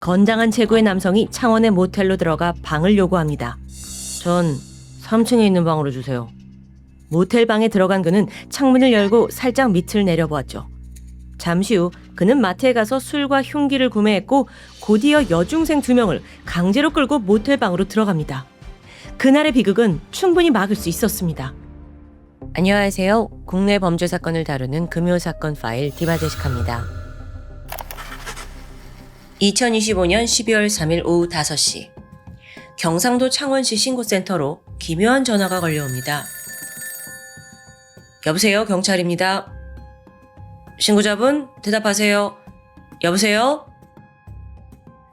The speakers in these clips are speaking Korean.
건장한 체구의 남성이 창원의 모텔로 들어가 방을 요구합니다. 전 3층에 있는 방으로 주세요. 모텔 방에 들어간 그는 창문을 열고 살짝 밑을 내려보았죠. 잠시 후 그는 마트에 가서 술과 흉기를 구매했고 곧이어 여중생 2명을 강제로 끌고 모텔 방으로 들어갑니다. 그날의 비극은 충분히 막을 수 있었습니다. 안녕하세요. 국내 범죄 사건을 다루는 금요사건 파일 디바제시카입니다. 2025년 12월 3일 오후 5시 경상도 창원시 신고센터로 기묘한 전화가 걸려옵니다. 여보세요, 경찰입니다. 신고자분 대답하세요. 여보세요?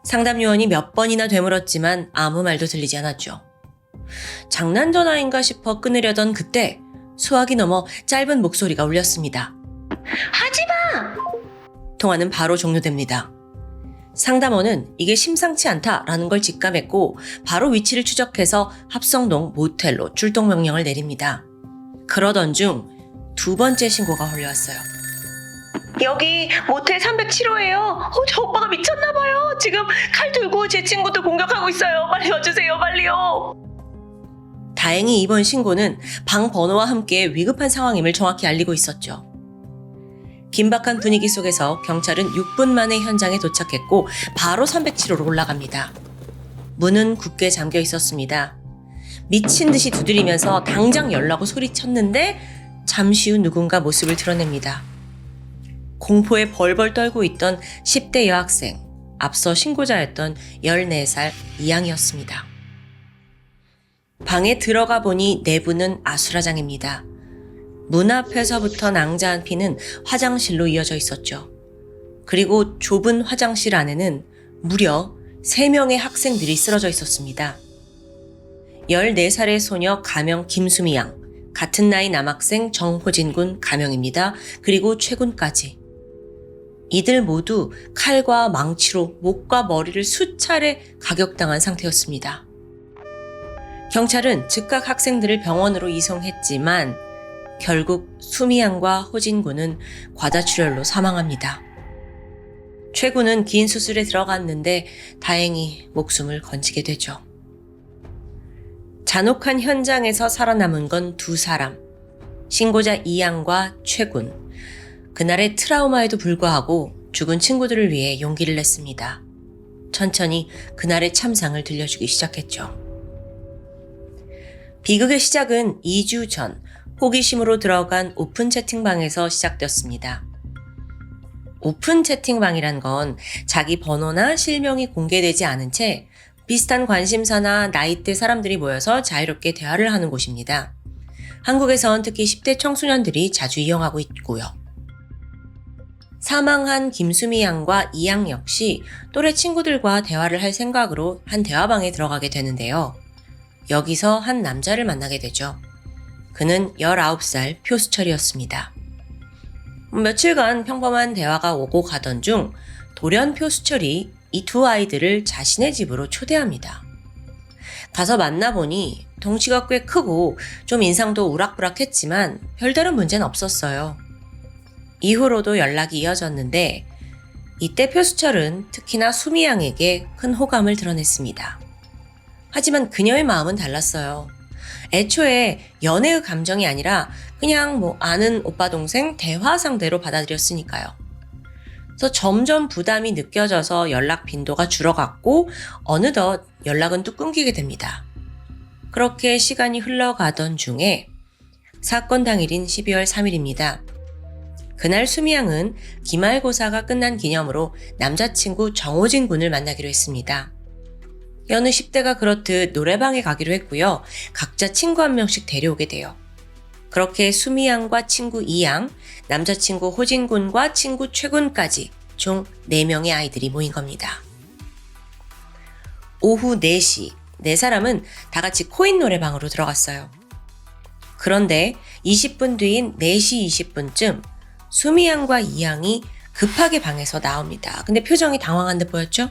상담 요원이 몇 번이나 되물었지만 아무 말도 들리지 않았죠. 장난 전화인가 싶어 끊으려던 그때 수화기 넘어 짧은 목소리가 울렸습니다. 하지마! 통화는 바로 종료됩니다. 상담원은 이게 심상치 않다라는 걸 직감했고 바로 위치를 추적해서 합성동 모텔로 출동 명령을 내립니다. 그러던 중 2번째 신고가 걸려왔어요. 여기 모텔 307호예요. 저 오빠가 미쳤나봐요. 지금 칼 들고 제 친구들 공격하고 있어요. 빨리 와주세요. 빨리요. 다행히 이번 신고는 방 번호와 함께 위급한 상황임을 정확히 알리고 있었죠. 긴박한 분위기 속에서 경찰은 6분 만에 현장에 도착했고 바로 307호로 올라갑니다. 문은 굳게 잠겨 있었습니다. 미친 듯이 두드리면서 당장 열라고 소리쳤는데 잠시 후 누군가 모습을 드러냅니다. 공포에 벌벌 떨고 있던 10대 여학생, 앞서 신고자였던 14살 이양이었습니다. 방에 들어가 보니 내부는 아수라장입니다. 문 앞에서부터 낭자한 피는 화장실로 이어져 있었죠. 그리고 좁은 화장실 안에는 무려 3명의 학생들이 쓰러져 있었습니다. 14살의 소녀 가명 김수미 양, 같은 나이 남학생 정호진 군 가명입니다. 그리고 최군까지. 이들 모두 칼과 망치로 목과 머리를 수차례 가격당한 상태였습니다. 경찰은 즉각 학생들을 병원으로 이송했지만 결국 수미 양과 호진 군은 과다출혈로 사망합니다. 최 군은 긴 수술에 들어갔는데 다행히 목숨을 건지게 되죠. 잔혹한 현장에서 살아남은 건 2사람, 신고자 이양과 최 군. 그날의 트라우마에도 불구하고 죽은 친구들을 위해 용기를 냈습니다. 천천히 그날의 참상을 들려주기 시작했죠. 비극의 시작은 2주 전 호기심으로 들어간 오픈 채팅방에서 시작되었습니다. 오픈 채팅방이란 건 자기 번호나 실명이 공개되지 않은 채 비슷한 관심사나 나이대 사람들이 모여서 자유롭게 대화를 하는 곳입니다. 한국에선 특히 10대 청소년들이 자주 이용하고 있고요. 사망한 김수미 양과 이양 역시 또래 친구들과 대화를 할 생각으로 한 대화방에 들어가게 되는데요. 여기서 한 남자를 만나게 되죠. 그는 19살 표수철이었습니다. 며칠간 평범한 대화가 오고 가던 중 돌연 표수철이 이 2 아이들을 자신의 집으로 초대합니다. 가서 만나보니 덩치가 꽤 크고 좀 인상도 우락부락했지만 별다른 문제는 없었어요. 이후로도 연락이 이어졌는데 이때 표수철은 특히나 수미 양에게 큰 호감을 드러냈습니다. 하지만 그녀의 마음은 달랐어요. 애초에 연애의 감정이 아니라 그냥 아는 오빠 동생 대화 상대로 받아들였으니까요. 그래서 점점 부담이 느껴져서 연락 빈도가 줄어갔고 어느덧 연락은 또 끊기게 됩니다. 그렇게 시간이 흘러가던 중에 사건 당일인 12월 3일입니다. 그날 수미 양은 기말고사가 끝난 기념으로 남자친구 정호진 군을 만나기로 했습니다. 여느 10대가 그렇듯 노래방에 가기로 했고요. 각자 친구 한 명씩 데려오게 돼요. 그렇게 수미 양과 친구 이양, 남자친구 호진 군과 친구 최 군까지 총 4명의 아이들이 모인 겁니다. 오후 4시, 4사람은 다 같이 코인 노래방으로 들어갔어요. 그런데 20분 뒤인 4시 20분쯤 수미 양과 이양이 급하게 방에서 나옵니다. 근데 표정이 당황한 듯 보였죠?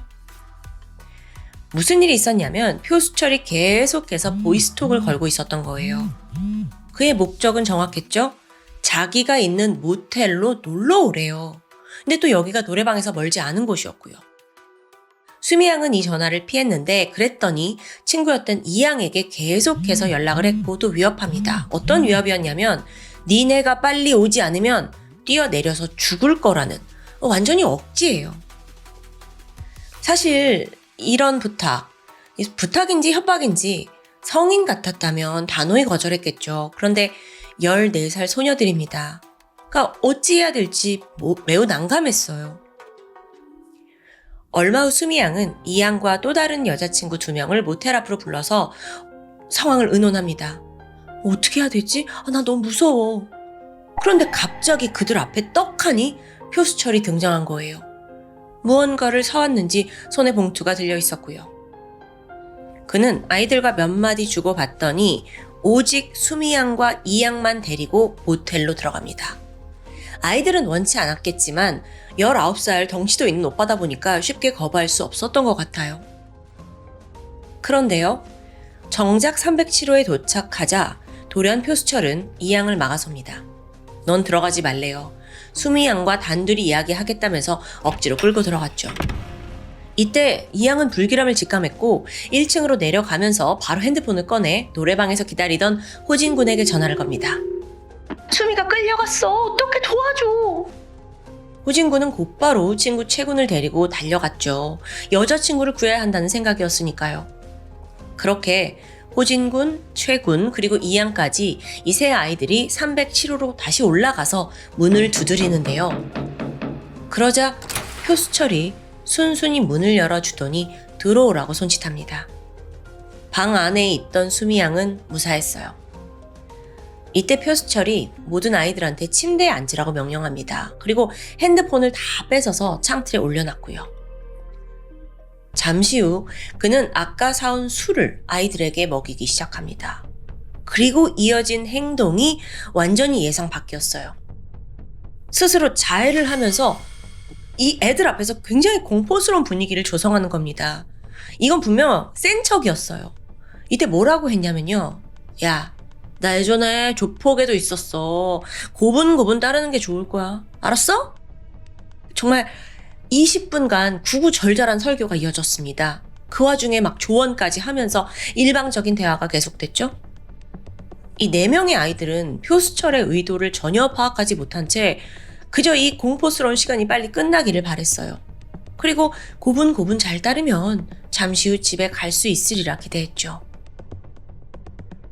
무슨 일이 있었냐면 표수철이 계속해서 보이스톡을 걸고 있었던 거예요. 그의 목적은 정확했죠? 자기가 있는 모텔로 놀러 오래요. 근데 또 여기가 노래방에서 멀지 않은 곳이었고요. 수미양은 이 전화를 피했는데 그랬더니 친구였던 이양에게 계속해서 연락을 했고 또 위협합니다. 어떤 위협이었냐면 니네가 빨리 오지 않으면 뛰어내려서 죽을 거라는 완전히 억지예요. 사실 이런 부탁인지 협박인지 성인 같았다면 단호히 거절했겠죠. 그런데 14살 소녀들입니다. 그러니까 어찌해야 될지 매우 난감했어요. 얼마 후 수미양은 이양과 또 다른 여자친구 2명을 모텔 앞으로 불러서 상황을 의논합니다. 어떻게 해야 되지? 나 너무 무서워. 그런데 갑자기 그들 앞에 떡하니 표수철이 등장한 거예요. 무언가를 사왔는지 손에 봉투가 들려 있었고요. 그는 아이들과 몇 마디 주고받더니 오직 수미양과 이양만 데리고 모텔로 들어갑니다. 아이들은 원치 않았겠지만 19살 덩치도 있는 오빠다 보니까 쉽게 거부할 수 없었던 것 같아요. 그런데요, 정작 307호에 도착하자 돌연 표수철은 이양을 막아섭니다. 넌 들어가지 말래요. 수미양과 단둘이 이야기하겠다면서 억지로 끌고 들어갔죠. 이때 이양은 불길함을 직감했고 1층으로 내려가면서 바로 핸드폰을 꺼내 노래방에서 기다리던 호진군에게 전화를 겁니다. 수미가 끌려갔어. 어떻게 도와줘. 호진군은 곧바로 친구 최군을 데리고 달려갔죠. 여자친구를 구해야 한다는 생각이었으니까요. 그렇게 호진군, 최군, 그리고 이양까지 이 세 아이들이 307호로 다시 올라가서 문을 두드리는데요. 그러자 표수철이 순순히 문을 열어주더니 들어오라고 손짓합니다. 방 안에 있던 수미양은 무사했어요. 이때 표수철이 모든 아이들한테 침대에 앉으라고 명령합니다. 그리고 핸드폰을 다 뺏어서 창틀에 올려놨고요. 잠시 후 그는 아까 사온 술을 아이들에게 먹이기 시작합니다. 그리고 이어진 행동이 완전히 예상 밖이었어요. 스스로 자해를 하면서 이 애들 앞에서 굉장히 공포스러운 분위기를 조성하는 겁니다. 이건 분명 센 척이었어요. 이때 뭐라고 했냐면요. 야, 나 예전에 조폭에도 있었어. 고분고분 따르는 게 좋을 거야. 알았어? 정말 20분간 구구절절한 설교가 이어졌습니다. 그 와중에 막 조언까지 하면서 일방적인 대화가 계속됐죠. 이 4명의 아이들은 표수철의 의도를 전혀 파악하지 못한 채 그저 이 공포스러운 시간이 빨리 끝나기를 바랬어요. 그리고 고분고분 잘 따르면 잠시 후 집에 갈 수 있으리라 기대했죠.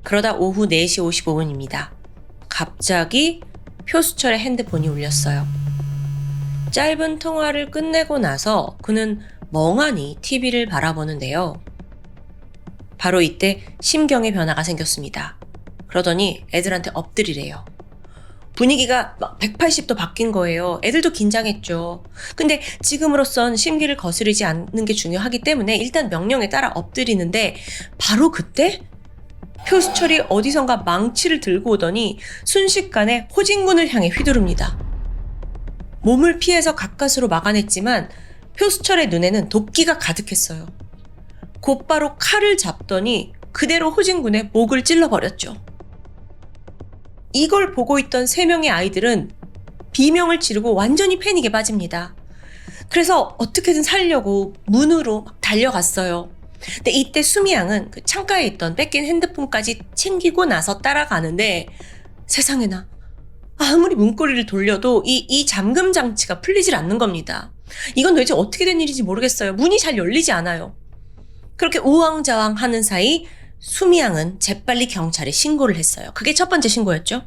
그러다 오후 4시 55분입니다. 갑자기 표수철의 핸드폰이 울렸어요. 짧은 통화를 끝내고 나서 그는 멍하니 TV를 바라보는데요. 바로 이때 심경의 변화가 생겼습니다. 그러더니 애들한테 엎드리래요. 분위기가 막 180도 바뀐 거예요. 애들도 긴장했죠. 근데 지금으로선 심기를 거스르지 않는 게 중요하기 때문에 일단 명령에 따라 엎드리는데 바로 그때 표수철이 어디선가 망치를 들고 오더니 순식간에 호진군을 향해 휘두릅니다. 몸을 피해서 가까스로 막아냈지만 표수철의 눈에는 도끼가 가득했어요. 곧바로 칼을 잡더니 그대로 호진군의 목을 찔러버렸죠. 이걸 보고 있던 3명의 아이들은 비명을 지르고 완전히 패닉에 빠집니다. 그래서 어떻게든 살려고 문으로 막 달려갔어요. 근데 이때 수미양은 그 창가에 있던 뺏긴 핸드폰까지 챙기고 나서 따라가는데 세상에나 아무리 문고리를 돌려도 이 잠금 장치가 풀리질 않는 겁니다. 이건 도대체 어떻게 된 일인지 모르겠어요. 문이 잘 열리지 않아요. 그렇게 우왕좌왕 하는 사이 수미양은 재빨리 경찰에 신고를 했어요. 그게 첫 번째 신고였죠.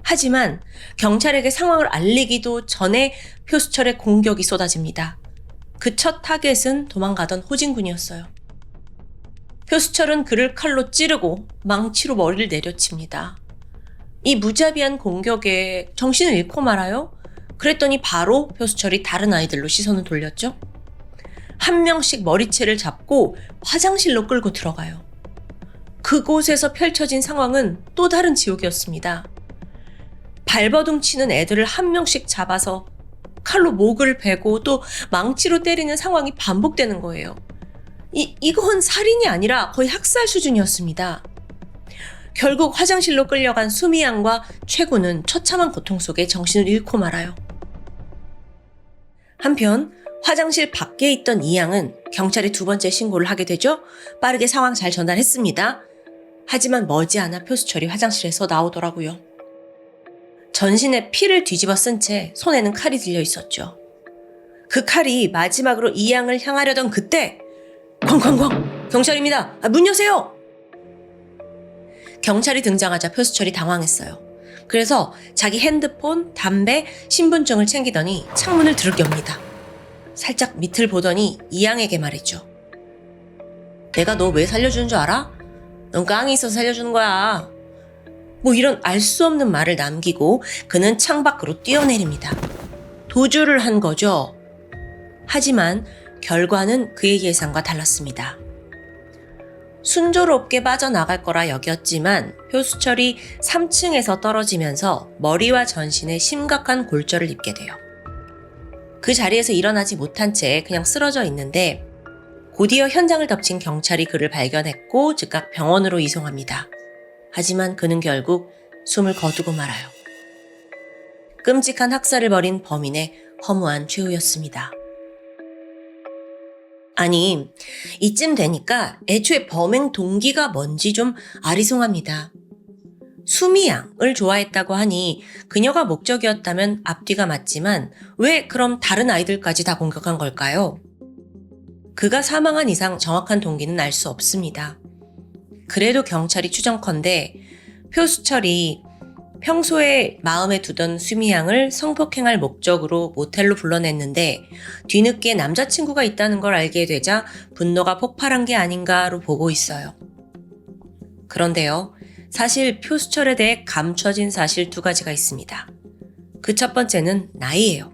하지만 경찰에게 상황을 알리기도 전에 표수철의 공격이 쏟아집니다. 그 첫 타겟은 도망가던 호진군이었어요. 표수철은 그를 칼로 찌르고 망치로 머리를 내려칩니다. 이 무자비한 공격에 정신을 잃고 말아요. 그랬더니 바로 표수철이 다른 아이들로 시선을 돌렸죠. 한 명씩 머리채를 잡고 화장실로 끌고 들어가요. 그곳에서 펼쳐진 상황은 또 다른 지옥이었습니다. 발버둥 치는 애들을 한 명씩 잡아서 칼로 목을 베고 또 망치로 때리는 상황이 반복되는 거예요. 이건 살인이 아니라 거의 학살 수준이었습니다. 결국 화장실로 끌려간 수미양과 최군은 처참한 고통 속에 정신을 잃고 말아요. 한편 화장실 밖에 있던 이양은 경찰에 두 번째 신고를 하게 되죠. 빠르게 상황 잘 전달했습니다. 하지만 머지않아 표수철이 화장실에서 나오더라고요. 전신에 피를 뒤집어 쓴 채 손에는 칼이 들려 있었죠. 그 칼이 마지막으로 이양을 향하려던 그때 쾅쾅쾅! 경찰입니다. 문 여세요! 경찰이 등장하자 표수철이 당황했어요. 그래서 자기 핸드폰, 담배, 신분증을 챙기더니 창문을 들럭엽니다. 살짝 밑을 보더니 이양에게 말했죠. 내가 너 왜 살려주는 줄 알아? 넌 깡이 있어서 살려주는 거야. 뭐 이런 알 수 없는 말을 남기고 그는 창밖으로 뛰어내립니다. 도주를 한 거죠. 하지만 결과는 그의 예상과 달랐습니다. 순조롭게 빠져나갈 거라 여겼지만 표수철이 3층에서 떨어지면서 머리와 전신에 심각한 골절을 입게 돼요. 그 자리에서 일어나지 못한 채 그냥 쓰러져 있는데 곧이어 현장을 덮친 경찰이 그를 발견했고 즉각 병원으로 이송합니다. 하지만 그는 결국 숨을 거두고 말아요. 끔찍한 학살을 벌인 범인의 허무한 최후였습니다. 아니, 이쯤 되니까 애초에 범행 동기가 뭔지 좀 아리송합니다. 수미양을 좋아했다고 하니 그녀가 목적이었다면 앞뒤가 맞지만 왜 그럼 다른 아이들까지 다 공격한 걸까요? 그가 사망한 이상 정확한 동기는 알 수 없습니다. 그래도 경찰이 추정컨대 표수철이 평소에 마음에 두던 수미양을 성폭행할 목적으로 모텔로 불러냈는데 뒤늦게 남자친구가 있다는 걸 알게 되자 분노가 폭발한 게 아닌가로 보고 있어요. 그런데요, 사실 표수철에 대해 감춰진 사실 두 가지가 있습니다. 그 첫 번째는 나이예요.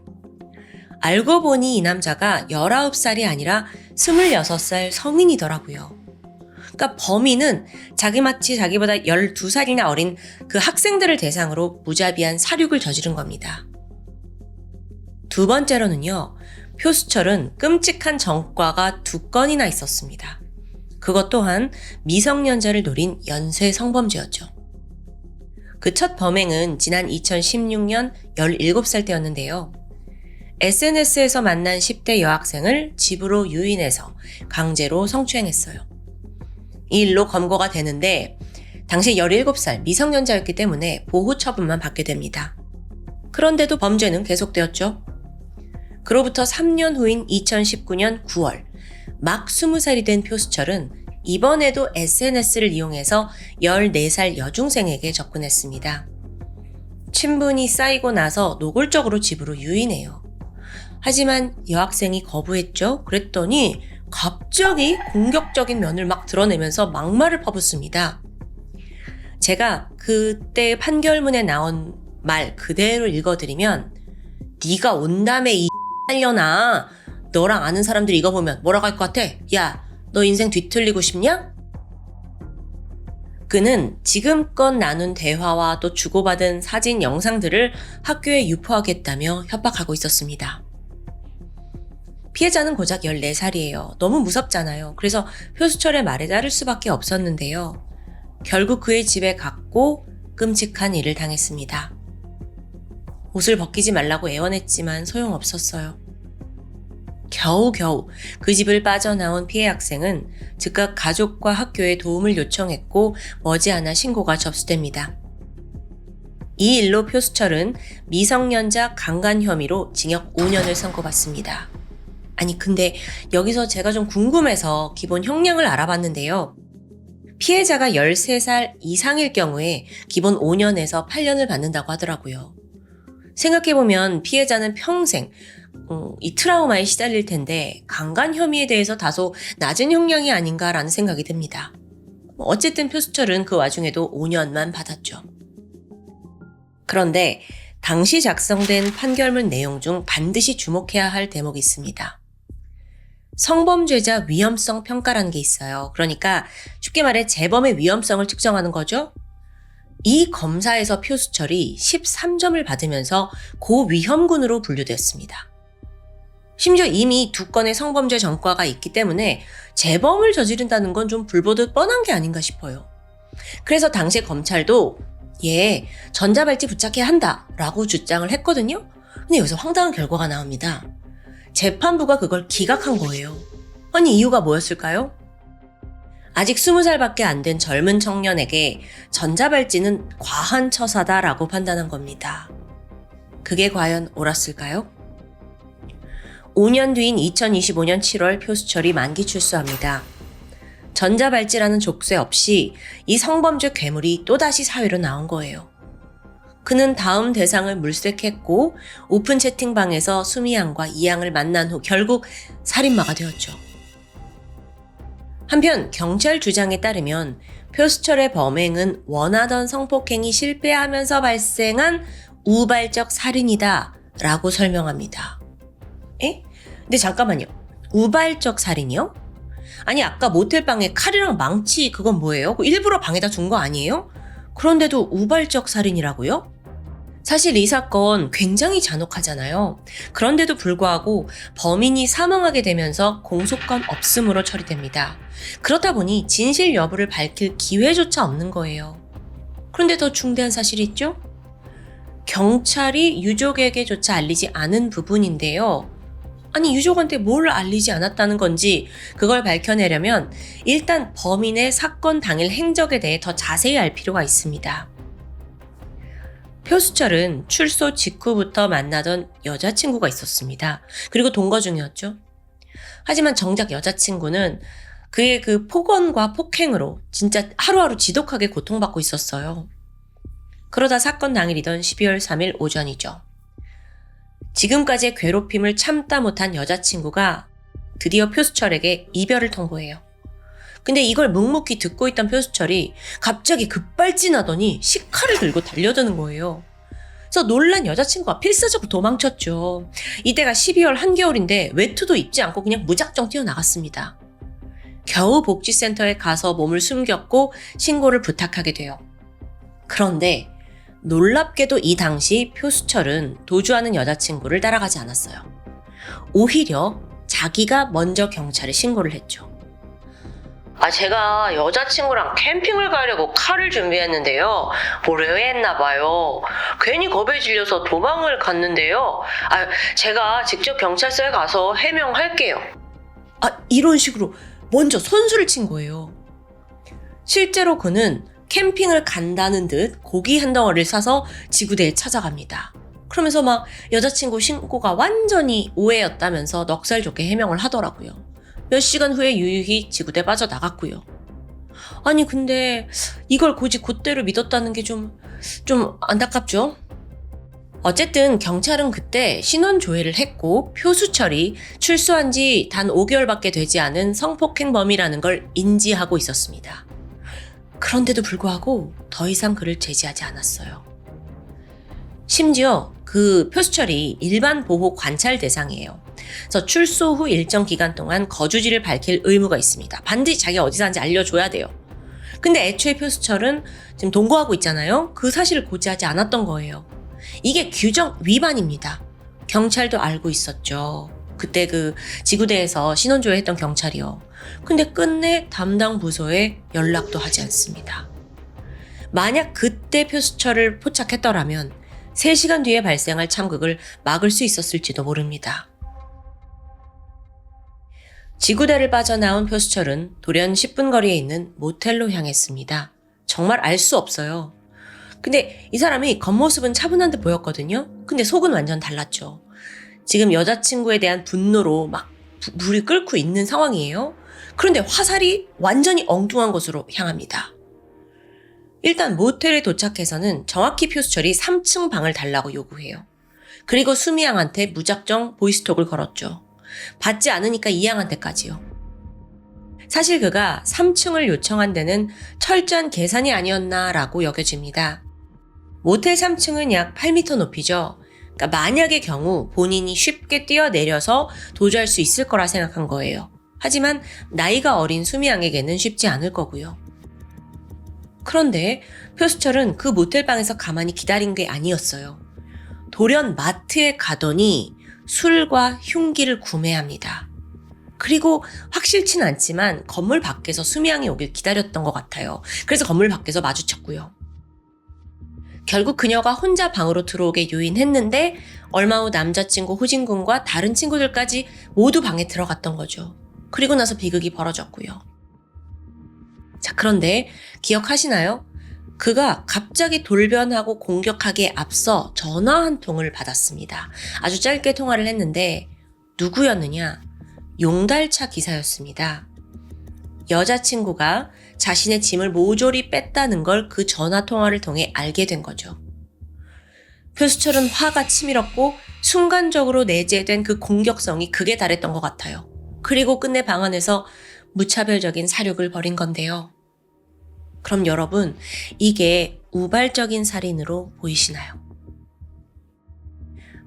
알고 보니 이 남자가 19살이 아니라 26살 성인이더라고요. 그러니까 범인은 마치 자기보다 12살이나 어린 그 학생들을 대상으로 무자비한 살육을 저지른 겁니다. 두 번째로는요, 표수철은 끔찍한 전과가 2건이나 있었습니다. 그것 또한 미성년자를 노린 연쇄 성범죄였죠. 그 첫 범행은 지난 2016년 17살 때였는데요. SNS에서 만난 10대 여학생을 집으로 유인해서 강제로 성추행했어요. 이 일로 검거가 되는데 당시 17살 미성년자였기 때문에 보호 처분만 받게 됩니다. 그런데도 범죄는 계속되었죠. 그로부터 3년 후인 2019년 9월 막 20살이 된 표수철은 이번에도 SNS를 이용해서 14살 여중생에게 접근했습니다. 친분이 쌓이고 나서 노골적으로 집으로 유인해요. 하지만 여학생이 거부했죠. 그랬더니 갑자기 공격적인 면을 막 드러내면서 막말을 퍼붓습니다. 제가 그때 판결문에 나온 말 그대로 읽어드리면 네가 온다며 이 X년아. 너랑 아는 사람들이 이거 보면 뭐라고 할 것 같아? 야, 너 인생 뒤틀리고 싶냐? 그는 지금껏 나눈 대화와 또 주고받은 사진 영상들을 학교에 유포하겠다며 협박하고 있었습니다. 피해자는 고작 14살이에요. 너무 무섭잖아요. 그래서 표수철의 말에 따를 수밖에 없었는데요. 결국 그의 집에 갔고 끔찍한 일을 당했습니다. 옷을 벗기지 말라고 애원했지만 소용없었어요. 겨우겨우 그 집을 빠져나온 피해 학생은 즉각 가족과 학교에 도움을 요청했고 머지않아 신고가 접수됩니다. 이 일로 표수철은 미성년자 강간 혐의로 징역 5년을 선고받습니다. 아니 근데 여기서 제가 좀 궁금해서 기본 형량을 알아봤는데요. 피해자가 13살 이상일 경우에 기본 5년에서 8년을 받는다고 하더라고요. 생각해보면 피해자는 평생 이 트라우마에 시달릴 텐데 강간 혐의에 대해서 다소 낮은 형량이 아닌가라는 생각이 듭니다. 어쨌든 표수철은 그 와중에도 5년만 받았죠. 그런데 당시 작성된 판결문 내용 중 반드시 주목해야 할 대목이 있습니다. 성범죄자 위험성 평가라는 게 있어요. 그러니까 쉽게 말해 재범의 위험성을 측정하는 거죠. 이 검사에서 표수철이 13점을 받으면서 고위험군으로 분류됐습니다. 심지어 이미 2건의 성범죄 전과가 있기 때문에 재범을 저지른다는 건 좀 불보듯 뻔한 게 아닌가 싶어요. 그래서 당시 검찰도 얘 전자발찌 부착해야 한다 라고 주장을 했거든요. 근데 여기서 황당한 결과가 나옵니다. 재판부가 그걸 기각한 거예요. 아니, 이유가 뭐였을까요? 아직 20살밖에 안 된 젊은 청년에게 전자발찌는 과한 처사다라고 판단한 겁니다. 그게 과연 옳았을까요? 5년 뒤인 2025년 7월 표수철이 만기 출소합니다. 전자발찌라는 족쇄 없이 이 성범죄 괴물이 또다시 사회로 나온 거예요. 그는 다음 대상을 물색했고 오픈 채팅방에서 수미양과 이양을 만난 후 결국 살인마가 되었죠. 한편 경찰 주장에 따르면 표수철의 범행은 원하던 성폭행이 실패하면서 발생한 우발적 살인이다 라고 설명합니다. 에? 근데 잠깐만요. 우발적 살인이요? 아니 아까 모텔방에 칼이랑 망치 그건 뭐예요? 일부러 방에다 둔 거 아니에요? 그런데도 우발적 살인이라고요? 사실 이 사건 굉장히 잔혹하잖아요. 그런데도 불구하고 범인이 사망하게 되면서 공소권 없음으로 처리됩니다. 그렇다 보니 진실 여부를 밝힐 기회조차 없는 거예요. 그런데 더 중대한 사실이 있죠? 경찰이 유족에게조차 알리지 않은 부분인데요. 아니 유족한테 뭘 알리지 않았다는 건지 그걸 밝혀내려면 일단 범인의 사건 당일 행적에 대해 더 자세히 알 필요가 있습니다. 표수철은 출소 직후부터 만나던 여자친구가 있었습니다. 그리고 동거 중이었죠. 하지만 정작 여자친구는 그의 그 폭언과 폭행으로 진짜 하루하루 지독하게 고통받고 있었어요. 그러다 사건 당일이던 12월 3일 오전이죠. 지금까지의 괴롭힘을 참다 못한 여자친구가 드디어 표수철에게 이별을 통보해요. 근데 이걸 묵묵히 듣고 있던 표수철이 갑자기 급발진하더니 식칼을 들고 달려드는 거예요. 그래서 놀란 여자친구가 필사적으로 도망쳤죠. 이때가 12월 한겨울인데 외투도 입지 않고 그냥 무작정 뛰어나갔습니다. 겨우 복지센터에 가서 몸을 숨겼고 신고를 부탁하게 돼요. 그런데 놀랍게도 이 당시 표수철은 도주하는 여자친구를 따라가지 않았어요. 오히려 자기가 먼저 경찰에 신고를 했죠. 제가 여자친구랑 캠핑을 가려고 칼을 준비했는데요. 뭘 오해했나봐요. 괜히 겁에 질려서 도망을 갔는데요. 제가 직접 경찰서에 가서 해명할게요. 이런 식으로 먼저 선수를 친 거예요. 실제로 그는 캠핑을 간다는 듯 고기 한 덩어리를 싸서 지구대에 찾아갑니다. 그러면서 막 여자친구 신고가 완전히 오해였다면서 넉살 좋게 해명을 하더라고요. 몇 시간 후에 유유히 지구대 빠져나갔고요. 아니 근데 이걸 굳이 그대로 믿었다는 게 좀 안타깝죠? 어쨌든 경찰은 그때 신원 조회를 했고 표수철이 출소한 지 단 5개월밖에 되지 않은 성폭행범이라는 걸 인지하고 있었습니다. 그런데도 불구하고 더 이상 그를 제지하지 않았어요. 심지어 그 표수철이 일반 보호 관찰 대상이에요. 그래서 출소 후 일정 기간 동안 거주지를 밝힐 의무가 있습니다. 반드시 자기가 어디 사는지 알려줘야 돼요. 근데 애초에 표수철은 지금 동거하고 있잖아요. 그 사실을 고지하지 않았던 거예요. 이게 규정 위반입니다. 경찰도 알고 있었죠. 그때 그 지구대에서 신원조회했던 경찰이요. 근데 끝내 담당 부서에 연락도 하지 않습니다. 만약 그때 표수철을 포착했더라면 3시간 뒤에 발생할 참극을 막을 수 있었을지도 모릅니다. 지구대를 빠져나온 표수철은 돌연 10분 거리에 있는 모텔로 향했습니다. 정말 알 수 없어요. 근데 이 사람이 겉모습은 차분한 듯 보였거든요. 근데 속은 완전 달랐죠. 지금 여자친구에 대한 분노로 막 물이 끓고 있는 상황이에요. 그런데 화살이 완전히 엉뚱한 곳으로 향합니다. 일단 모텔에 도착해서는 정확히 표수철이 3층 방을 달라고 요구해요. 그리고 수미양한테 무작정 보이스톡을 걸었죠. 받지 않으니까 이양한테까지요. 사실 그가 3층을 요청한 데는 철저한 계산이 아니었나라고 여겨집니다. 모텔 3층은 약 8m 높이죠. 그러니까 만약의 경우 본인이 쉽게 뛰어내려서 도주할 수 있을 거라 생각한 거예요. 하지만 나이가 어린 수미양에게는 쉽지 않을 거고요. 그런데 표수철은 그 모텔방에서 가만히 기다린 게 아니었어요. 돌연 마트에 가더니 술과 흉기를 구매합니다. 그리고 확실치는 않지만 건물 밖에서 수미양이 오길 기다렸던 것 같아요. 그래서 건물 밖에서 마주쳤고요. 결국 그녀가 혼자 방으로 들어오게 요인했는데 얼마 후 남자친구 호진 군과 다른 친구들까지 모두 방에 들어갔던 거죠. 그리고 나서 비극이 벌어졌고요. 자, 그런데 기억하시나요? 그가 갑자기 돌변하고 공격하기에 앞서 전화 한 통을 받았습니다. 아주 짧게 통화를 했는데 누구였느냐? 용달차 기사였습니다. 여자친구가 자신의 짐을 모조리 뺐다는 걸 그 전화 통화를 통해 알게 된 거죠. 표수철은 화가 치밀었고 순간적으로 내재된 그 공격성이 극에 달했던 것 같아요. 그리고 끝내 방 안에서 무차별적인 사륙을 벌인 건데요. 그럼 여러분, 이게 우발적인 살인으로 보이시나요?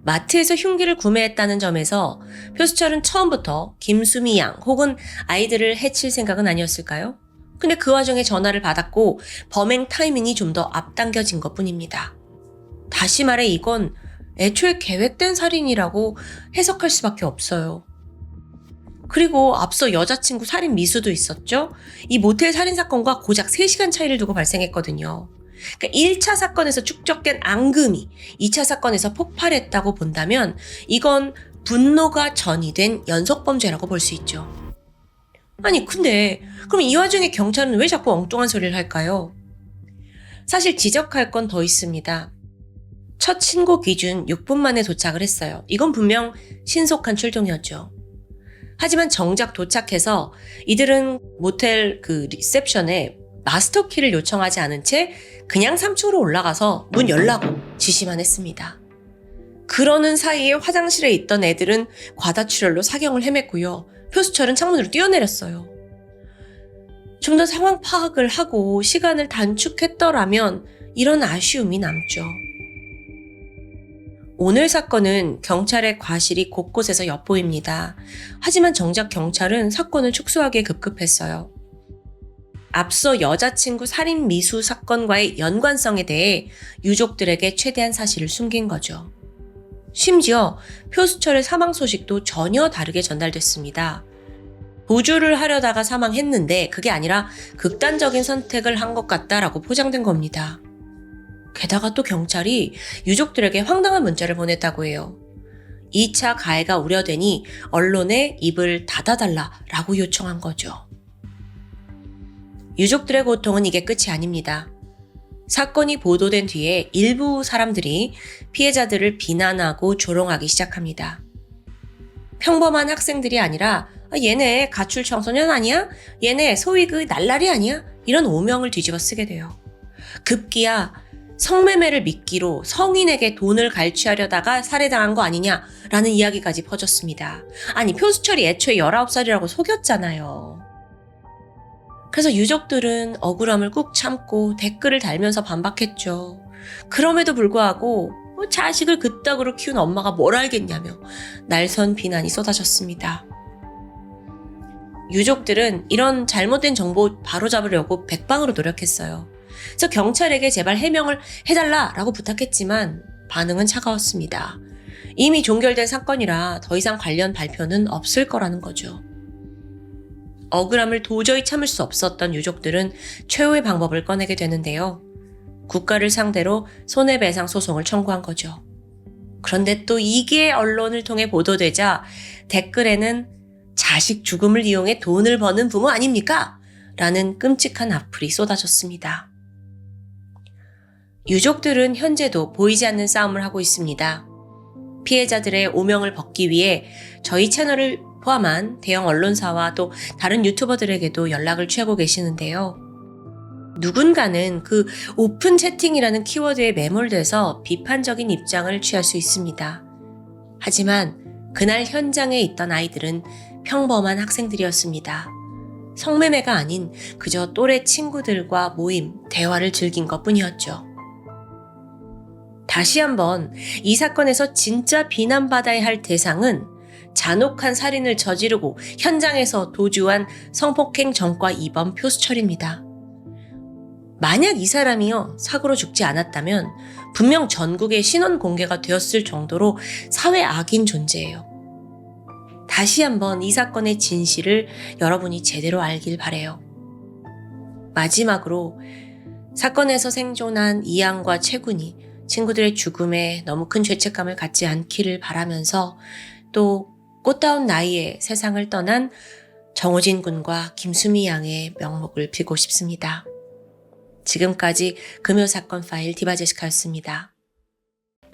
마트에서 흉기를 구매했다는 점에서 표수철은 처음부터 김수미 양 혹은 아이들을 해칠 생각은 아니었을까요? 근데 그 와중에 전화를 받았고 범행 타이밍이 좀 더 앞당겨진 것뿐입니다. 다시 말해 이건 애초에 계획된 살인이라고 해석할 수밖에 없어요. 그리고 앞서 여자친구 살인 미수도 있었죠? 이 모텔 살인사건과 고작 3시간 차이를 두고 발생했거든요. 그러니까 1차 사건에서 축적된 앙금이 2차 사건에서 폭발했다고 본다면 이건 분노가 전이된 연속범죄라고 볼 수 있죠. 아니 근데 그럼 이 와중에 경찰은 왜 자꾸 엉뚱한 소리를 할까요? 사실 지적할 건 더 있습니다. 첫 신고 기준 6분 만에 도착을 했어요. 이건 분명 신속한 출동이었죠. 하지만 정작 도착해서 이들은 모텔 그 리셉션에 마스터 키를 요청하지 않은 채 그냥 3층으로 올라가서 문 열라고 지시만 했습니다. 그러는 사이에 화장실에 있던 애들은 과다출혈로 사경을 헤맸고요. 표수철은 창문으로 뛰어내렸어요. 좀 더 상황 파악을 하고 시간을 단축했더라면 이런 아쉬움이 남죠. 오늘 사건은 경찰의 과실이 곳곳에서 엿보입니다. 하지만 정작 경찰은 사건을 축소하기에 급급했어요. 앞서 여자친구 살인 미수 사건과의 연관성에 대해 유족들에게 최대한 사실을 숨긴 거죠. 심지어 표수철의 사망 소식도 전혀 다르게 전달됐습니다. 보조를 하려다가 사망했는데 그게 아니라 극단적인 선택을 한 것 같다라고 포장된 겁니다. 게다가 또 경찰이 유족들에게 황당한 문자를 보냈다고 해요. 2차 가해가 우려되니 언론에 입을 닫아달라라고 요청한 거죠. 유족들의 고통은 이게 끝이 아닙니다. 사건이 보도된 뒤에 일부 사람들이 피해자들을 비난하고 조롱하기 시작합니다. 평범한 학생들이 아니라 얘네 가출 청소년 아니야? 얘네 소위 그 날라리 아니야? 이런 오명을 뒤집어 쓰게 돼요. 급기야 성매매를 미끼로 성인에게 돈을 갈취하려다가 살해당한 거 아니냐라는 이야기까지 퍼졌습니다. 아니 표수철이 애초에 19살이라고 속였잖아요. 그래서 유족들은 억울함을 꾹 참고 댓글을 달면서 반박했죠. 그럼에도 불구하고 자식을 그따구로 키운 엄마가 뭘 알겠냐며 날선 비난이 쏟아졌습니다. 유족들은 이런 잘못된 정보 바로잡으려고 백방으로 노력했어요. 그래서 경찰에게 제발 해명을 해달라라고 부탁했지만 반응은 차가웠습니다. 이미 종결된 사건이라 더 이상 관련 발표는 없을 거라는 거죠. 억울함을 도저히 참을 수 없었던 유족들은 최후의 방법을 꺼내게 되는데요. 국가를 상대로 손해배상 소송을 청구한 거죠. 그런데 또 이게 언론을 통해 보도되자 댓글에는 자식 죽음을 이용해 돈을 버는 부모 아닙니까? 라는 끔찍한 악플이 쏟아졌습니다. 유족들은 현재도 보이지 않는 싸움을 하고 있습니다. 피해자들의 오명을 벗기 위해 저희 채널을 포함한 대형 언론사와 또 다른 유튜버들에게도 연락을 취하고 계시는데요. 누군가는 그 오픈 채팅이라는 키워드에 매몰돼서 비판적인 입장을 취할 수 있습니다. 하지만 그날 현장에 있던 아이들은 평범한 학생들이었습니다. 성매매가 아닌 그저 또래 친구들과 모임, 대화를 즐긴 것뿐이었죠. 다시 한번 이 사건에서 진짜 비난받아야 할 대상은 잔혹한 살인을 저지르고 현장에서 도주한 성폭행 전과 2번 표수철입니다. 만약 이 사람이요 사고로 죽지 않았다면 분명 전국에 신원 공개가 되었을 정도로 사회 악인 존재예요. 다시 한번 이 사건의 진실을 여러분이 제대로 알길 바래요. 마지막으로 사건에서 생존한 이양과 채군이 친구들의 죽음에 너무 큰 죄책감을 갖지 않기를 바라면서 또 꽃다운 나이에 세상을 떠난 정호진 군과 김수미 양의 명목을 빌고 싶습니다. 지금까지 금요사건 파일 디바제시카였습니다.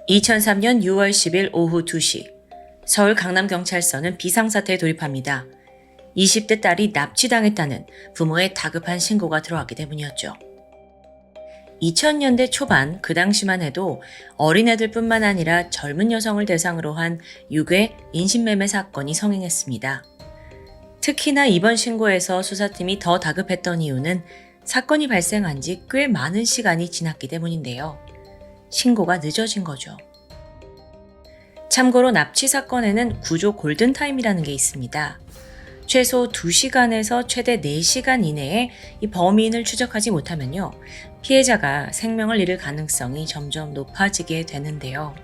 2003년 6월 10일 오후 2시 서울 강남경찰서는 비상사태에 돌입합니다. 20대 딸이 납치당했다는 부모의 다급한 신고가 들어왔기 때문이었죠. 2000년대 초반 그 당시만 해도 어린애들뿐만 아니라 젊은 여성을 대상으로 한 유괴, 인신매매 사건이 성행했습니다. 특히나 이번 신고에서 수사팀이 더 다급했던 이유는 사건이 발생한 지 꽤 많은 시간이 지났기 때문인데요. 신고가 늦어진 거죠. 참고로 납치 사건에는 구조 골든타임이라는 게 있습니다. 최소 2시간에서 최대 4시간 이내에 이 범인을 추적하지 못하면요, 피해자가 생명을 잃을 가능성이 점점 높아지게 되는데요.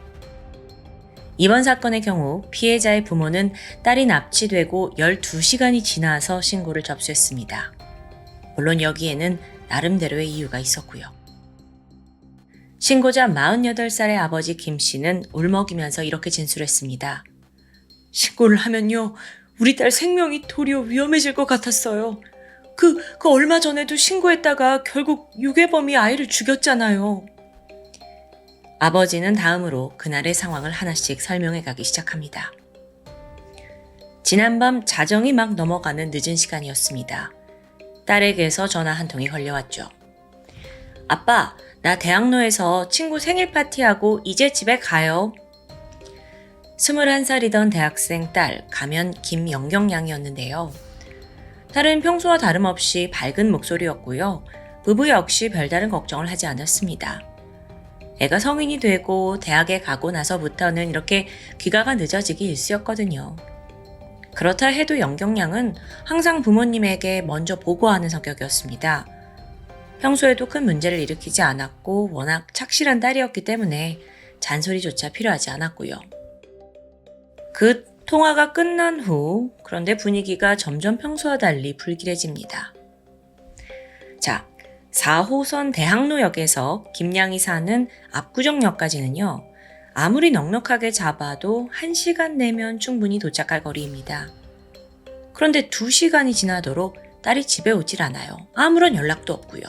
이번 사건의 경우 피해자의 부모는 딸이 납치되고 12시간이 지나서 신고를 접수했습니다. 물론 여기에는 나름대로의 이유가 있었고요. 신고자 48살의 아버지 김 씨는 울먹이면서 이렇게 진술했습니다. 신고를 하면요, 우리 딸 생명이 도리어 위험해질 것 같았어요. 그 얼마 전에도 신고했다가 결국 유괴범이 아이를 죽였잖아요. 아버지는 다음으로 그날의 상황을 하나씩 설명해 가기 시작합니다. 지난밤 자정이 막 넘어가는 늦은 시간이었습니다. 딸에게서 전화 한 통이 걸려왔죠. 아빠, 나 대학로에서 친구 생일 파티하고 이제 집에 가요. 21살이던 대학생 딸, 가면 김영경 양이었는데요. 딸은 평소와 다름없이 밝은 목소리였고요. 부부 역시 별다른 걱정을 하지 않았습니다. 애가 성인이 되고 대학에 가고 나서부터는 이렇게 귀가가 늦어지기 일쑤였거든요. 그렇다 해도 영경 양은 항상 부모님에게 먼저 보고하는 성격이었습니다. 평소에도 큰 문제를 일으키지 않았고 워낙 착실한 딸이었기 때문에 잔소리조차 필요하지 않았고요. 그 통화가 끝난 후 그런데 분위기가 점점 평소와 달리 불길해집니다. 자, 4호선 대학로역에서 김양이 사는 압구정역까지는요, 아무리 넉넉하게 잡아도 1시간 내면 충분히 도착할 거리입니다. 그런데 2시간이 지나도록 딸이 집에 오질 않아요. 아무런 연락도 없고요.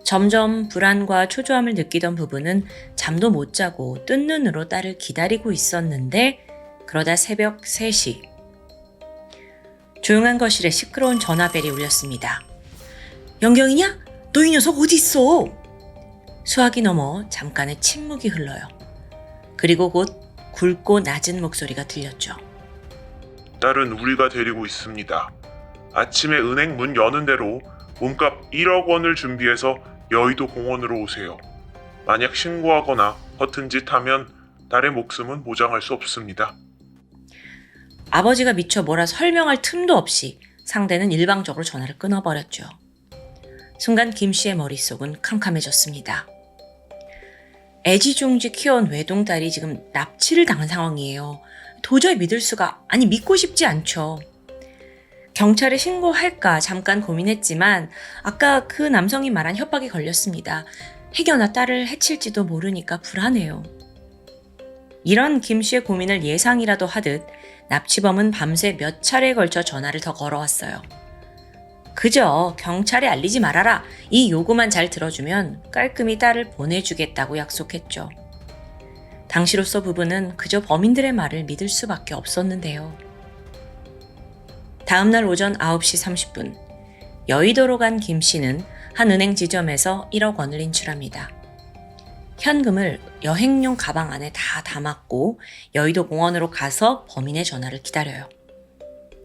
점점 불안과 초조함을 느끼던 부부는 잠도 못 자고 뜬 눈으로 딸을 기다리고 있었는데 그러다 새벽 3시 조용한 거실에 시끄러운 전화벨이 울렸습니다. 영경이냐? 너 이 녀석 어디 있어? 수화기 넘어 잠깐의 침묵이 흘러요. 그리고 곧 굵고 낮은 목소리가 들렸죠. 딸은 우리가 데리고 있습니다. 아침에 은행 문 여는 대로 몸값 1억 원을 준비해서 여의도 공원으로 오세요. 만약 신고하거나 허튼 짓 하면 딸의 목숨은 보장할 수 없습니다. 아버지가 미처 뭐라 설명할 틈도 없이 상대는 일방적으로 전화를 끊어버렸죠. 순간 김 씨의 머릿속은 캄캄해졌습니다. 애지중지 키워온 외동딸이 지금 납치를 당한 상황이에요. 도저히 믿고 싶지 않죠. 경찰에 신고할까 잠깐 고민했지만 아까 그 남성이 말한 협박이 걸렸습니다. 해결나 딸을 해칠지도 모르니까 불안해요. 이런 김 씨의 고민을 예상이라도 하듯 납치범은 밤새 몇 차례에 걸쳐 전화를 더 걸어왔어요. 그저 경찰에 알리지 말아라, 이 요구만 잘 들어주면 깔끔히 딸을 보내주겠다고 약속했죠. 당시로서 부부는 그저 범인들의 말을 믿을 수밖에 없었는데요. 다음날 오전 9시 30분 여의도로 간 김 씨는 한 은행 지점에서 1억 원을 인출합니다. 현금을 여행용 가방 안에 다 담았고 여의도 공원으로 가서 범인의 전화를 기다려요.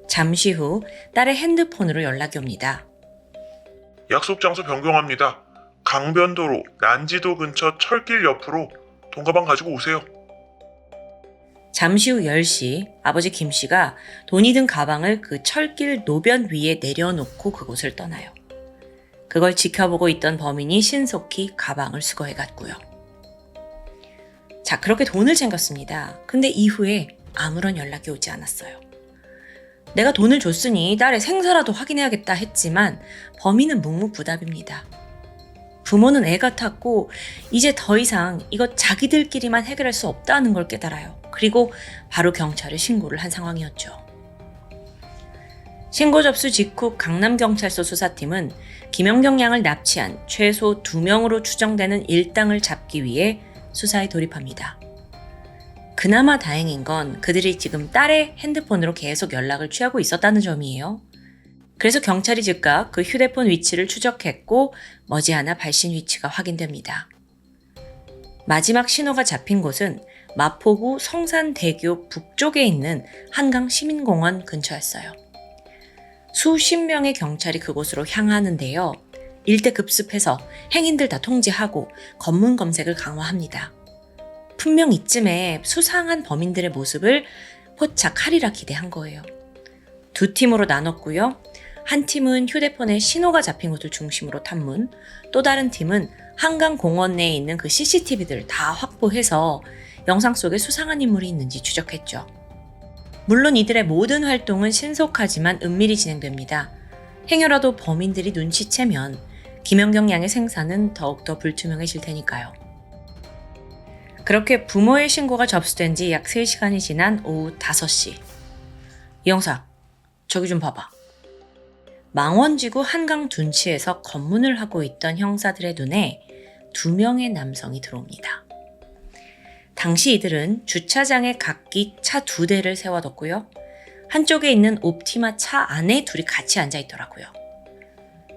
잠시 후 딸의 핸드폰으로 연락이 옵니다. 약속 장소 변경합니다. 강변도로 난지도 근처 철길 옆으로 돈 가방 가지고 오세요. 잠시 후 10시 아버지 김 씨가 돈이 든 가방을 그 철길 노변 위에 내려놓고 그곳을 떠나요. 그걸 지켜보고 있던 범인이 신속히 가방을 수거해 갔고요. 자, 그렇게 돈을 챙겼습니다. 근데 이후에 아무런 연락이 오지 않았어요. 내가 돈을 줬으니 딸의 생사라도 확인해야겠다 했지만 범인은 묵묵부답입니다. 부모는 애가 탔고 이제 더 이상 이거 자기들끼리만 해결할 수 없다는 걸 깨달아요. 그리고 바로 경찰에 신고를 한 상황이었죠. 신고 접수 직후 강남경찰서 수사팀은 김연경 양을 납치한 최소 2명으로 추정되는 일당을 잡기 위해 수사에 돌입합니다. 그나마 다행인 건 그들이 지금 딸의 핸드폰으로 계속 연락을 취하고 있었다는 점이에요. 그래서 경찰이 즉각 그 휴대폰 위치를 추적했고 머지않아 발신 위치가 확인됩니다. 마지막 신호가 잡힌 곳은 마포구 성산대교 북쪽에 있는 한강 시민공원 근처였어요. 수십 명의 경찰이 그곳으로 향하는데요. 일대 급습해서 행인들 다 통제하고 검문 검색을 강화합니다. 분명 이쯤에 수상한 범인들의 모습을 포착하리라 기대한 거예요. 두 팀으로 나눴고요. 한 팀은 휴대폰에 신호가 잡힌 곳을 중심으로 탐문, 또 다른 팀은 한강공원 내에 있는 그 CCTV들을 다 확보해서 영상 속에 수상한 인물이 있는지 추적했죠. 물론 이들의 모든 활동은 신속하지만 은밀히 진행됩니다. 행여라도 범인들이 눈치채면 김연경 양의 생사는 더욱더 불투명해질 테니까요. 그렇게 부모의 신고가 접수된 지 약 3시간이 지난 오후 5시. 이 형사, 저기 좀 봐봐. 망원지구 한강 둔치에서 검문을 하고 있던 형사들의 눈에 2명의 남성이 들어옵니다. 당시 이들은 주차장에 각기 차 2대를 세워뒀고요. 한쪽에 있는 옵티마 차 안에 둘이 같이 앉아 있더라고요.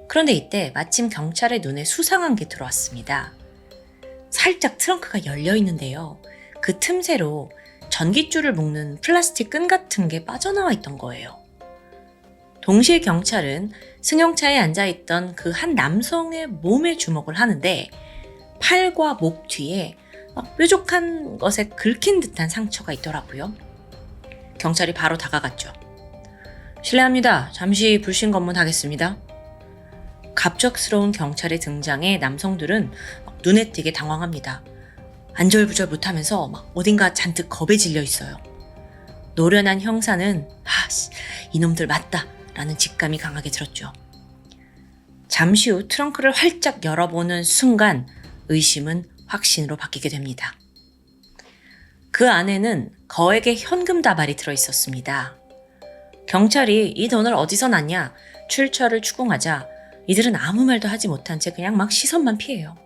그런데 이때 마침 경찰의 눈에 수상한 게 들어왔습니다. 살짝 트렁크가 열려 있는데요. 그 틈새로 전깃줄을 묶는 플라스틱 끈 같은 게 빠져나와 있던 거예요. 동시에 경찰은 승용차에 앉아있던 그 한 남성의 몸에 주목을 하는데 팔과 목 뒤에 뾰족한 것에 긁힌 듯한 상처가 있더라고요. 경찰이 바로 다가갔죠. 실례합니다. 잠시 불신 검문하겠습니다. 갑작스러운 경찰의 등장에 남성들은 눈에 띄게 당황합니다. 안절부절 못하면서 어딘가 잔뜩 겁에 질려 있어요. 노련한 형사는 이놈들 맞다 라는 직감이 강하게 들었죠. 잠시 후 트렁크를 활짝 열어보는 순간 의심은 확신으로 바뀌게 됩니다. 그 안에는 거액의 현금 다발이 들어있었습니다. 경찰이 이 돈을 어디서 났냐 출처를 추궁하자 이들은 아무 말도 하지 못한 채 그냥 막 시선만 피해요.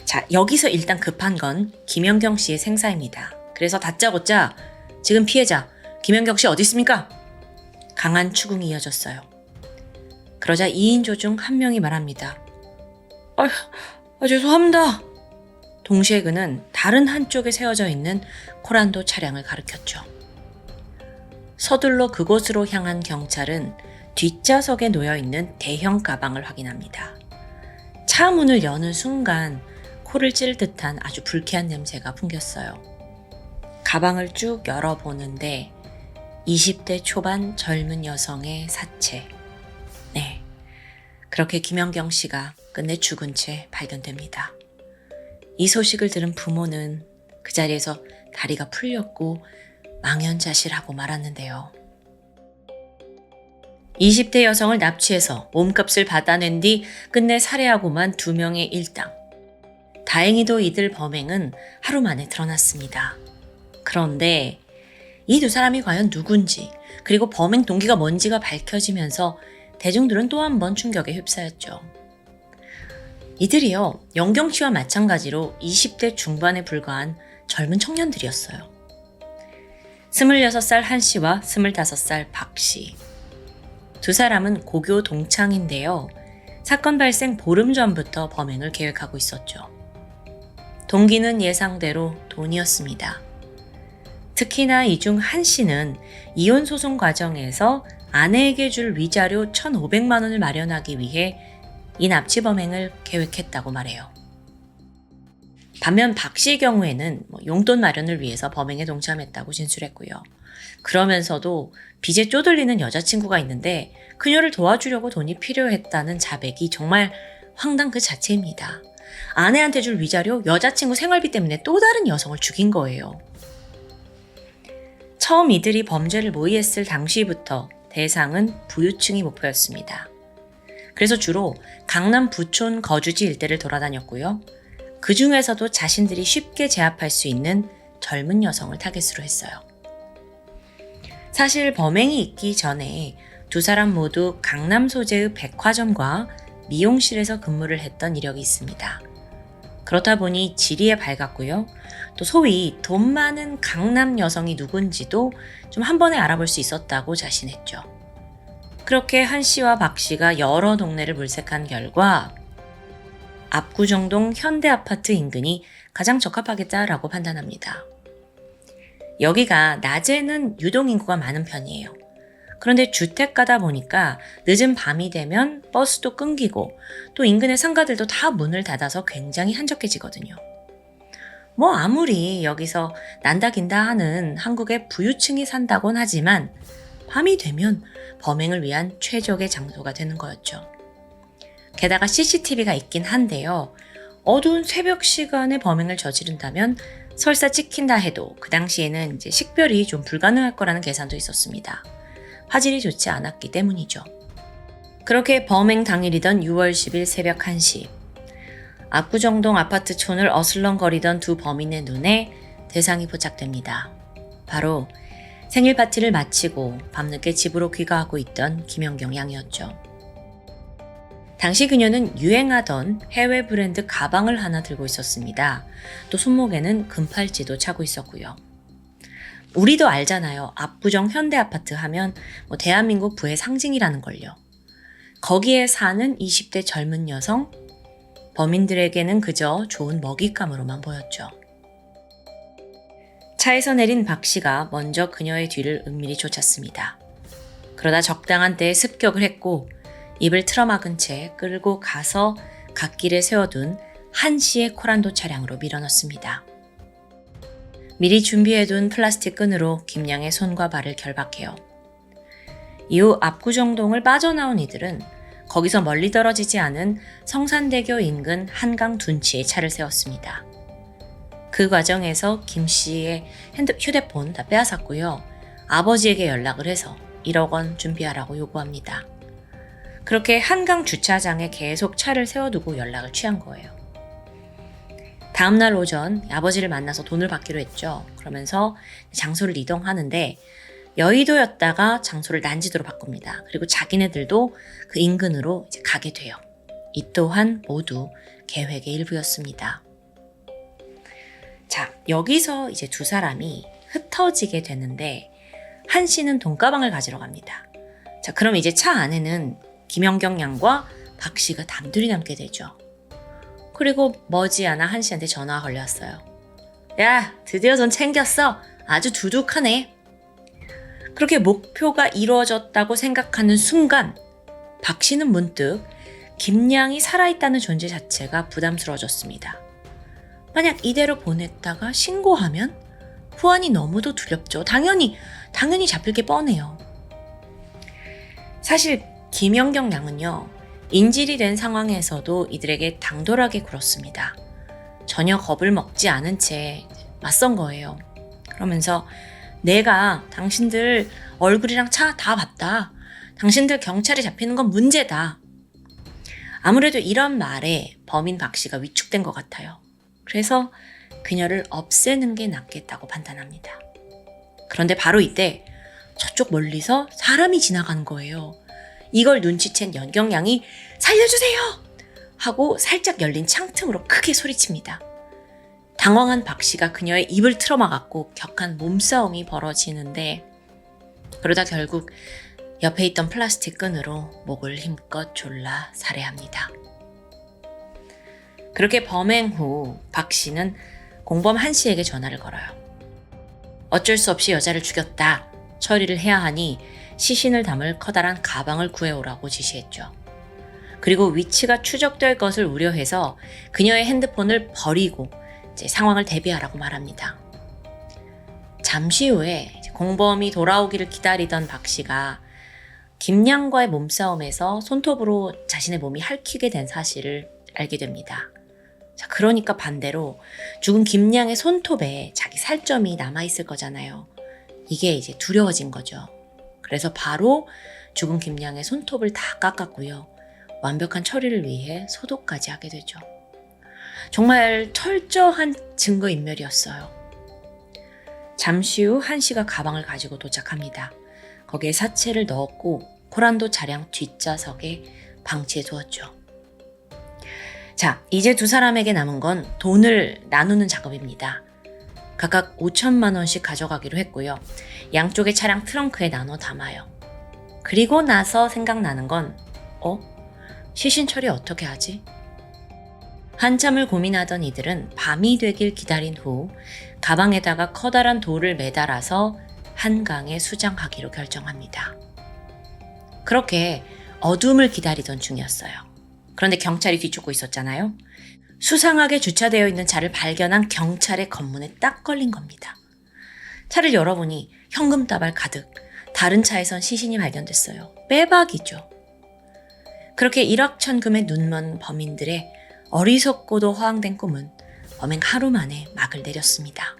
자, 여기서 일단 급한 건 김연경 씨의 생사입니다. 그래서 다짜고짜 지금 피해자 김연경 씨 어디 있습니까? 강한 추궁이 이어졌어요. 그러자 2인조 중 한 명이 말합니다. 죄송합니다. 동시에 그는 다른 한쪽에 세워져 있는 코란도 차량을 가리켰죠. 서둘러 그곳으로 향한 경찰은 뒷좌석에 놓여있는 대형 가방을 확인합니다. 차 문을 여는 순간 코를 찌를 듯한 아주 불쾌한 냄새가 풍겼어요. 가방을 쭉 열어보는데 20대 초반 젊은 여성의 사체. 네, 그렇게 김연경 씨가 끝내 죽은 채 발견됩니다. 이 소식을 들은 부모는 그 자리에서 다리가 풀렸고 망연자실하고 말았는데요. 20대 여성을 납치해서 몸값을 받아낸 뒤 끝내 살해하고만 2명의 일당. 다행히도 이들 범행은 하루 만에 드러났습니다. 그런데 이 두 사람이 과연 누군지 그리고 범행 동기가 뭔지가 밝혀지면서 대중들은 또 한 번 충격에 휩싸였죠. 이들이요, 연경 씨와 마찬가지로 20대 중반에 불과한 젊은 청년들이었어요. 26살 한 씨와 25살 박 씨. 두 사람은 고교 동창인데요. 사건 발생 보름 전부터 범행을 계획하고 있었죠. 동기는 예상대로 돈이었습니다. 특히나 이 중 한 씨는 이혼 소송 과정에서 아내에게 줄 위자료 1,500만 원을 마련하기 위해 이 납치 범행을 계획했다고 말해요. 반면 박 씨의 경우에는 용돈 마련을 위해서 범행에 동참했다고 진술했고요. 그러면서도 빚에 쪼들리는 여자친구가 있는데 그녀를 도와주려고 돈이 필요했다는 자백이 정말 황당 그 자체입니다. 아내한테 줄 위자료, 여자친구 생활비 때문에 또 다른 여성을 죽인 거예요. 처음 이들이 범죄를 모의했을 당시부터 대상은 부유층이 목표였습니다. 그래서 주로 강남 부촌 거주지 일대를 돌아다녔고요. 그 중에서도 자신들이 쉽게 제압할 수 있는 젊은 여성을 타겟으로 했어요. 사실 범행이 있기 전에 두 사람 모두 강남 소재의 백화점과 미용실에서 근무를 했던 이력이 있습니다. 그렇다 보니 지리에 밝았고요. 또 소위 돈 많은 강남 여성이 누군지도 좀 한 번에 알아볼 수 있었다고 자신했죠. 그렇게 한 씨와 박 씨가 여러 동네를 물색한 결과 압구정동 현대아파트 인근이 가장 적합하겠다라고 판단합니다. 여기가 낮에는 유동인구가 많은 편이에요. 그런데 주택가다 보니까 늦은 밤이 되면 버스도 끊기고 또 인근의 상가들도 다 문을 닫아서 굉장히 한적해지거든요. 뭐 아무리 여기서 난다긴다 하는 한국의 부유층이 산다곤 하지만 밤이 되면 범행을 위한 최적의 장소가 되는 거였죠. 게다가 CCTV가 있긴 한데요. 어두운 새벽 시간에 범행을 저지른다면 설사 찍힌다 해도 그 당시에는 이제 식별이 좀 불가능할 거라는 계산도 있었습니다. 화질이 좋지 않았기 때문이죠. 그렇게 범행 당일이던 6월 10일 새벽 1시, 압구정동 아파트촌을 어슬렁거리던 두 범인의 눈에 대상이 포착됩니다. 바로 생일 파티를 마치고 밤늦게 집으로 귀가하고 있던 김연경 양이었죠. 당시 그녀는 유행하던 해외 브랜드 가방을 하나 들고 있었습니다. 또 손목에는 금팔찌도 차고 있었고요. 우리도 알잖아요. 압구정 현대아파트 하면 대한민국 부의 상징이라는 걸요. 거기에 사는 20대 젊은 여성, 범인들에게는 그저 좋은 먹잇감으로만 보였죠. 차에서 내린 박 씨가 먼저 그녀의 뒤를 은밀히 쫓았습니다. 그러다 적당한 때에 습격을 했고 입을 틀어막은 채 끌고 가서 갓길에 세워둔 한 씨의 코란도 차량으로 밀어넣습니다. 미리 준비해둔 플라스틱 끈으로 김양의 손과 발을 결박해요. 이후 압구정동을 빠져나온 이들은 거기서 멀리 떨어지지 않은 성산대교 인근 한강 둔치에 차를 세웠습니다. 그 과정에서 김 씨의 휴대폰 다 빼앗았고요. 아버지에게 연락을 해서 1억 원 준비하라고 요구합니다. 그렇게 한강 주차장에 계속 차를 세워두고 연락을 취한 거예요. 다음날 오전 아버지를 만나서 돈을 받기로 했죠. 그러면서 장소를 이동하는데 여의도였다가 장소를 난지도로 바꿉니다. 그리고 자기네들도 그 인근으로 이제 가게 돼요. 이 또한 모두 계획의 일부였습니다. 자, 여기서 이제 두 사람이 흩어지게 되는데 한 씨는 돈가방을 가지러 갑니다. 자, 그럼 이제 차 안에는 김연경 양과 박 씨가 단둘이 남게 되죠. 그리고 머지않아 한 씨한테 전화가 걸렸어요. 야, 드디어 돈 챙겼어. 아주 두둑하네. 그렇게 목표가 이루어졌다고 생각하는 순간 박 씨는 문득 김양이 살아있다는 존재 자체가 부담스러워졌습니다. 만약 이대로 보냈다가 신고하면 후환이 너무도 두렵죠. 당연히 잡힐 게 뻔해요. 사실 김연경 양은요, 인질이 된 상황에서도 이들에게 당돌하게 굴었습니다. 전혀 겁을 먹지 않은 채 맞선 거예요. 그러면서 내가 당신들 얼굴이랑 차 다 봤다. 당신들 경찰에 잡히는 건 문제다. 아무래도 이런 말에 범인 박 씨가 위축된 것 같아요. 그래서 그녀를 없애는 게 낫겠다고 판단합니다. 그런데 바로 이때 저쪽 멀리서 사람이 지나가는 거예요. 이걸 눈치챈 연경 양이 살려주세요! 하고 살짝 열린 창틈으로 크게 소리칩니다. 당황한 박 씨가 그녀의 입을 틀어막았고 격한 몸싸움이 벌어지는데 그러다 결국 옆에 있던 플라스틱 끈으로 목을 힘껏 졸라 살해합니다. 그렇게 범행 후 박 씨는 공범 한 씨에게 전화를 걸어요. 어쩔 수 없이 여자를 죽였다. 처리를 해야 하니 시신을 담을 커다란 가방을 구해오라고 지시했죠. 그리고 위치가 추적될 것을 우려해서 그녀의 핸드폰을 버리고 이제 상황을 대비하라고 말합니다. 잠시 후에 공범이 돌아오기를 기다리던 박 씨가 김양과의 몸싸움에서 손톱으로 자신의 몸이 핥히게 된 사실을 알게 됩니다. 자, 그러니까 반대로 죽은 김양의 손톱에 자기 살점이 남아있을 거잖아요. 이게 이제 두려워진 거죠. 그래서 바로 죽은 김양의 손톱을 다 깎았고요. 완벽한 처리를 위해 소독까지 하게 되죠. 정말 철저한 증거인멸이었어요. 잠시 후 한 씨가 가방을 가지고 도착합니다. 거기에 사체를 넣었고 코란도 차량 뒷좌석에 방치해 두었죠. 자, 이제 두 사람에게 남은 건 돈을 나누는 작업입니다. 각각 5천만 원씩 가져가기로 했고요. 양쪽의 차량 트렁크에 나눠 담아요. 그리고 나서 생각나는 건 시신 처리 어떻게 하지? 한참을 고민하던 이들은 밤이 되길 기다린 후 가방에다가 커다란 돌을 매달아서 한강에 수장하기로 결정합니다. 그렇게 어둠을 기다리던 중이었어요. 그런데 경찰이 뒤쫓고 있었잖아요. 수상하게 주차되어 있는 차를 발견한 경찰의 검문에 딱 걸린 겁니다. 차를 열어보니 현금 다발 가득, 다른 차에선 시신이 발견됐어요. 빼박이죠. 그렇게 일확천금에 눈먼 범인들의 어리석고도 허황된 꿈은 범행 하루 만에 막을 내렸습니다.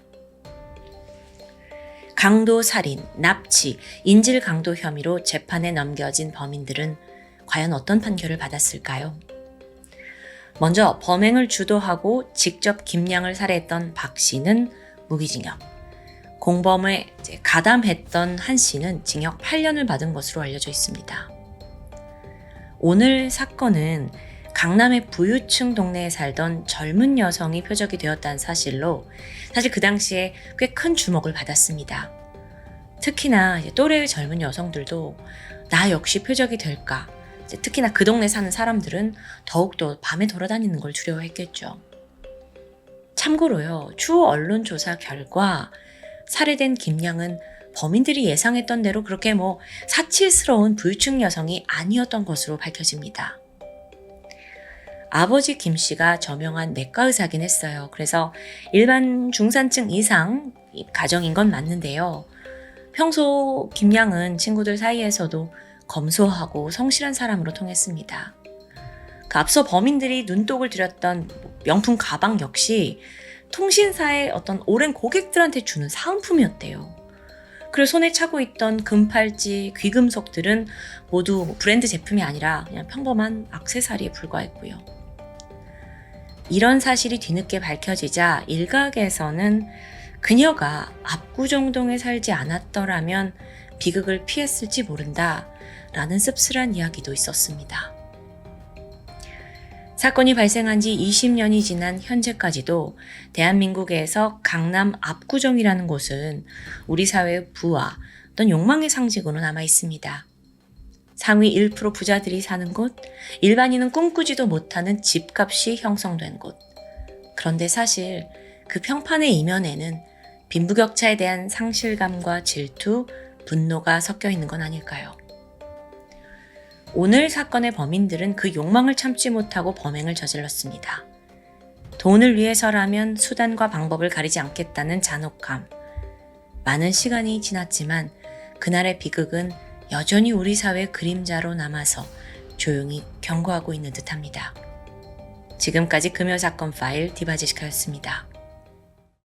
강도 살인, 납치, 인질 강도 혐의로 재판에 넘겨진 범인들은 과연 어떤 판결을 받았을까요? 먼저 범행을 주도하고 직접 김양을 살해했던 박 씨는 무기징역, 공범에 가담했던 한 씨는 징역 8년을 받은 것으로 알려져 있습니다. 오늘 사건은 강남의 부유층 동네에 살던 젊은 여성이 표적이 되었다는 사실로 사실 그 당시에 꽤 큰 주목을 받았습니다. 특히나 또래의 젊은 여성들도 나 역시 표적이 될까, 특히나 그 동네 사는 사람들은 더욱더 밤에 돌아다니는 걸 두려워했겠죠. 참고로요, 추후 언론조사 결과 살해된 김양은 범인들이 예상했던 대로 그렇게 사치스러운 부유층 여성이 아니었던 것으로 밝혀집니다. 아버지 김 씨가 저명한 내과 의사긴 했어요. 그래서 일반 중산층 이상 가정인 건 맞는데요. 평소 김양은 친구들 사이에서도 검소하고 성실한 사람으로 통했습니다. 앞서 범인들이 눈독을 들였던 명품 가방 역시 통신사의 어떤 오랜 고객들한테 주는 사은품이었대요. 그리고 손에 차고 있던 금팔찌, 귀금속들은 모두 브랜드 제품이 아니라 그냥 평범한 액세서리에 불과했고요. 이런 사실이 뒤늦게 밝혀지자 일각에서는 그녀가 압구정동에 살지 않았더라면 비극을 피했을지 모른다라는 씁쓸한 이야기도 있었습니다. 사건이 발생한 지 20년이 지난 현재까지도 대한민국에서 강남 압구정이라는 곳은 우리 사회의 부와 어떤 욕망의 상징으로 남아 있습니다. 상위 1% 부자들이 사는 곳, 일반인은 꿈꾸지도 못하는 집값이 형성된 곳. 그런데 사실 그 평판의 이면에는 빈부격차에 대한 상실감과 질투, 분노가 섞여 있는 건 아닐까요? 오늘 사건의 범인들은 그 욕망을 참지 못하고 범행을 저질렀습니다. 돈을 위해서라면 수단과 방법을 가리지 않겠다는 잔혹함. 많은 시간이 지났지만 그날의 비극은 여전히 우리 사회의 그림자로 남아서 조용히 경고하고 있는 듯합니다. 지금까지 금요사건 파일 디바제시카였습니다.